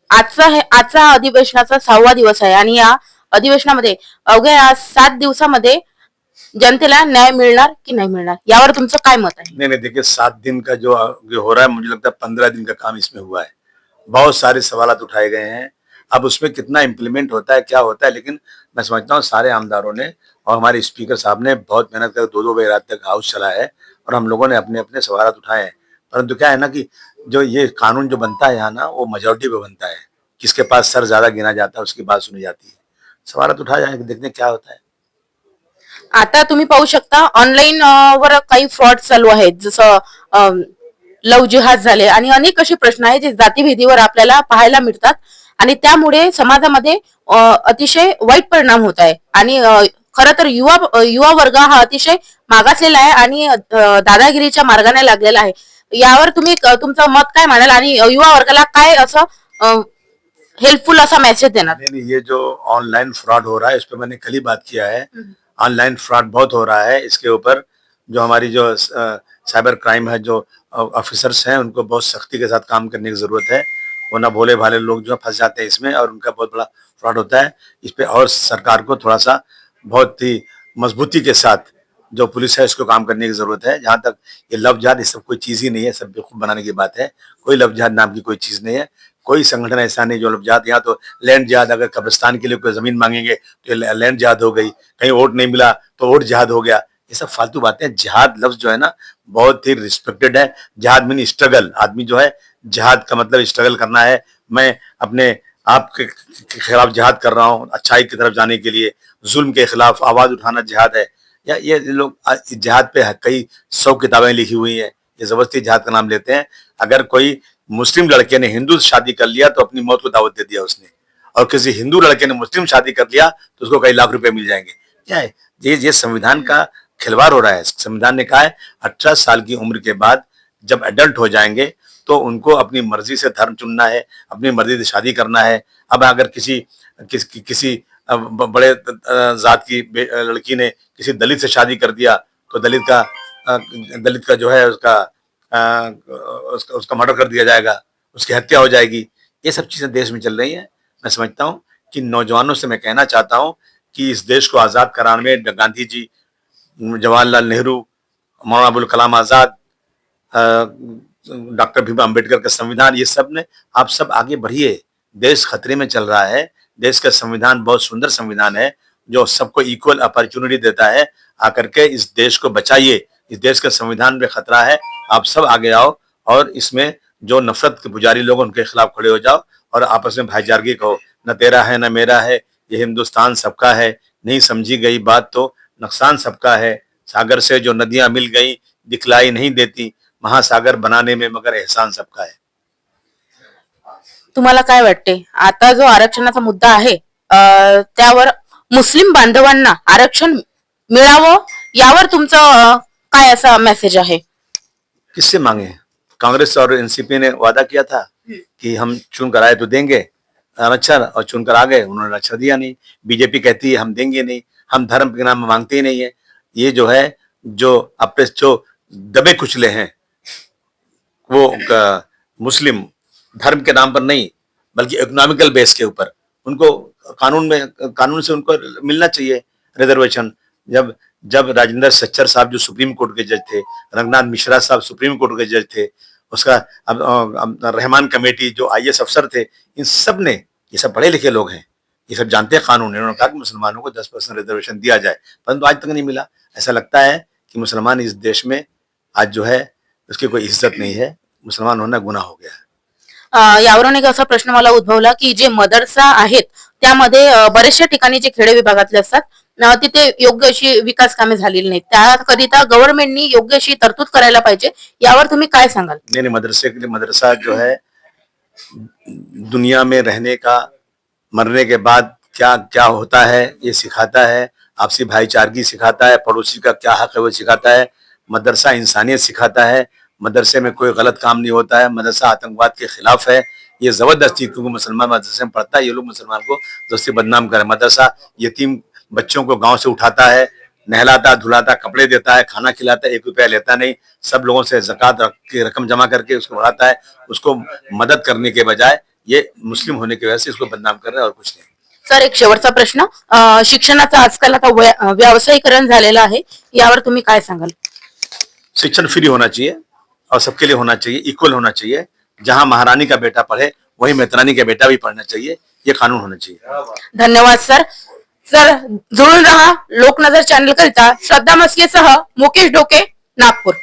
आजचा अधिवेशनाचा 6वा दिवस आहे आणि या अधिवेशनामध्ये अवघ्या या 7 दिवसामध्ये जनतेला न्याय मिळणार की नाही मिळणार यावर तुमचं काय मत आहे? नहीं नहीं, देखिए 7 दिन का जो हो रहा है, मुझे लगता है 15 दिन का काम इसमें हुआ है। बहुत सारे सवालात उठाए गए हैं। अब उसमें कितना इम्प्लीमेंट होता है, क्या होता है, लेकिन मैं समझता हूँ सारे आमदारों ने और हमारे स्पीकर साहब ने बहुत मेहनत कर 2-2 बजे रात तक हाउस चला है और हम लोगों ने अपने अपने सवालात उठाए हैं। परंतु क्या है ना कि जो ये कानून जो बनता है यहाँ ना, वो मेजोरिटी पे बनता है। किसके पास सर ज्यादा गिना जाता है उसकी बात सुनी जाती है। सवालात उठाए जाएंगे, देखते हैं क्या होता है। आता तुम्ही पाहू शकता ऑनलाईन वर काही फ्रॉड चालू आहेत, जसं लव जिहाद झाले आणि अनेक असे प्रश्न आहेत जे जातीभेदीवर आपल्याला पाहायला मिळतात आणि त्यामुळे समाजामध्ये अतिशय वाईट परिणाम होत आहे आणि खरं तर युवा वर्ग हा अतिशय मागासलेला आहे आणि दादागिरीच्या मार्गाने लागलेला आहे. यावर तुम्ही तुमचं मत काय मानाल आणि युवा वर्गाला काय असं हेल्पफुल असा मेसेज देणार? नहीं, ये जो ऑनलाइन फ्रॉड हो रहा है इस पर मैंने कल ही बात किया है। ऑनलाइन फ्रॉड बहुत हो रहा है। इसके ऊपर जो हमारी जो साइबर क्राइम है, जो ऑफिसर्स हैं, उनको बहुत सख्ती के साथ काम करने की जरूरत है, वरना भोले भाले लोग जो फंस जाते हैं इसमें और उनका बहुत बड़ा फ्रॉड होता है। इस पे और सरकार को थोड़ा सा बहुत ही मजबूती के साथ जो पुलिस है इसको काम करने की जरूरत है। जहां तक ये लव जिहाद, ये सब कोई चीज ही नहीं है, सब बेवकूफ बनाने की बात है। कोई लव जिहाद नाम की कोई चीज नहीं है। कोई संगठन ऐसा नहीं जो लव जिहाद, यहाँ तो लैंड जिहाद, अगर कब्रिस्तान के लिए कोई जमीन मांगेंगे तो लैंड जिहाद हो गई, कहीं वोट नहीं मिला तो वोट जिहाद हो गया। ये सब फालतू बातें। जिहाद लफ्ज जो है ना, बहुत ही रिस्पेक्टेड है। जिहाद मीन स्ट्रगल। आदमी जो है, जिहाद का मतलब स्ट्रगल करना है। मैं अपने आप के खिलाफ जिहाद कर रहा हूँ, अच्छाई की तरफ जाने के लिए, जुल्म के खिलाफ आवाज उठाना जिहाद है। या ये लोग जिहाद पे कई 100 किताबें लिखी हुई हैं, ये जबरदस्ती जिहाद का नाम लेते हैं। अगर कोई मुस्लिम लड़के ने हिंदू से शादी कर लिया तो अपनी मौत को दावत दे दिया उसने, और किसी हिंदू लड़के ने मुस्लिम शादी कर लिया तो उसको कई लाख रुपए मिल जाएंगे। क्या है ये संविधान का खिलवाड़ हो रहा है। संविधान ने कहा है 18 साल की उम्र के बाद जब एडल्ट हो जाएंगे तो उनको अपनी मर्जी से धर्म चुनना है, अपनी मर्जी से शादी करना है। अब अगर किसी बड़े जात की लड़की ने किसी दलित से शादी कर दिया तो दलित का जो है उसका मर्डर कर दिया जाएगा, उसकी हत्या हो जाएगी। ये सब चीजें देश में चल रही हैं। मैं समझता हूँ कि नौजवानों से मैं कहना चाहता हूँ कि इस देश को आजाद कराने में गांधी जी, जवाहरलाल नेहरू, मौलाना अबुल कलाम आजाद, डॉक्टर भीम अम्बेडकर का संविधान, ये सब ने, आप सब आगे बढ़िए। देश खतरे में चल रहा है। देश का संविधान बहुत सुंदर संविधान है जो सबको इक्वल अपॉर्चुनिटी देता है। आकर के इस देश को बचाइए। इस देश का संविधान में खतरा है। आप सब आगे आओ और इसमें जो नफरत के पुजारी लोग उनके खिलाफ खड़े हो जाओ और आपस में भाईचारगी कहो। न तेरा है न मेरा है, ये हिंदुस्तान सबका है। नहीं समझी गई बात तो नुकसान सबका है। सागर से जो नदियां मिल गई दिखलाई नहीं देती, महासागर बनाने में मगर एहसान सबका है। तुम्हाला काय वाटते आता जो आरक्षणाचा मुद्दा आहे त्यावर मुस्लिम बांधवांना आरक्षण मिळावं यावर तुमचं काय असा मेसेज आहे? किससे मांगे? कांग्रेस और एनसीपी ने वादा किया था कि हम चुन कर आए तो देंगे आरक्षण, और चुनकर आ गए, उन्होंने आरक्षण दिया नहीं। बीजेपी कहती है हम देंगे नहीं, हम धर्म के नाम मांगते ही नहीं है। ये जो है, जो अपने जो दबे कुचले हैं वो मुस्लिम, धर्म के नाम पर नहीं बल्कि इकोनॉमिकल बेस के ऊपर, उनको कानून से उनको मिलना चाहिए रिजर्वेशन। जब जब राजेंद्र सच्चर साहब जो सुप्रीम कोर्ट के जज थे, रंगनाथ मिश्रा साहब सुप्रीम कोर्ट के जज थे, उसका अब रहमान कमेटी जो आईएएस अफसर थे, इन सब ने, ये सब पढ़े लिखे लोग हैं, ये सब जानते हैं कानून। इन्होंने कहा कि मुसलमानों को 10% रिजर्वेशन दिया जाए, परंतु आज तक नहीं मिला। ऐसा लगता है कि मुसलमान इस देश में आज जो है उसकी कोई इज्जत नहीं है। मुसलमान होना गुनाह हो गया है। यावरून एक असा प्रश्न मला उद्भवला की जे मदरसा आहेत त्यामध्ये बरेचशा ठिकाणी जे खेडे विभागातले असतात तिथे योग्य अशी विकास कामे झालेली नाहीत. त्याकरिता गव्हर्नमेंटनी योग्य अशी तरतूद करायला पाहिजे. यावर तुम्ही काय सांगाल? नहीं, मदरसे के लिए, मदरसा जो है दुनिया में रहने का, मरने के बाद क्या क्या होता है ये सिखाता है। आपसी भाईचारगी सिखाता है, पड़ोसी का क्या हक है वो सिखाता है। मदरसा इंसानियत सिखाता है। मदरसे में कोई गलत काम नहीं होता है। मदरसा आतंकवाद के खिलाफ है। ये जबरदस्ती, क्योंकि मुसलमान मदरसे में पढ़ता है, ये लोग मुसलमान को जबरदस्ती बदनाम करें। मदरसा यतीम बच्चों को गांव से उठाता है, नहलाता, धुलाता, कपड़े देता है, खाना खिलाता है, 1 रुपया लेता नहीं। सब लोगों से ज़कात की रकम जमा करके उसको बढ़ाता है। उसको मदद करने के बजाय ये मुस्लिम होने की वजह से इसको बदनाम कर रहे हैं और कुछ नहीं। सर एक शेवटचा प्रश्न, शिक्षणाचं आजकाल आता व्यावसायीकरण झालेलं आहे, यावर तुम्ही काय सांगाल? शिक्षण फ्री होना चाहिए और सबके लिए होना चाहिए, इक्वल होना चाहिए। जहां महारानी का बेटा पढ़े वहीं मेतरानी का बेटा भी पढ़ना चाहिए, ये कानून होना चाहिए। धन्यवाद सर. सर जुळून रहा लोकनजर चॅनल करिता श्रद्धा मस्केसह मुकेश डोके, नागपूर.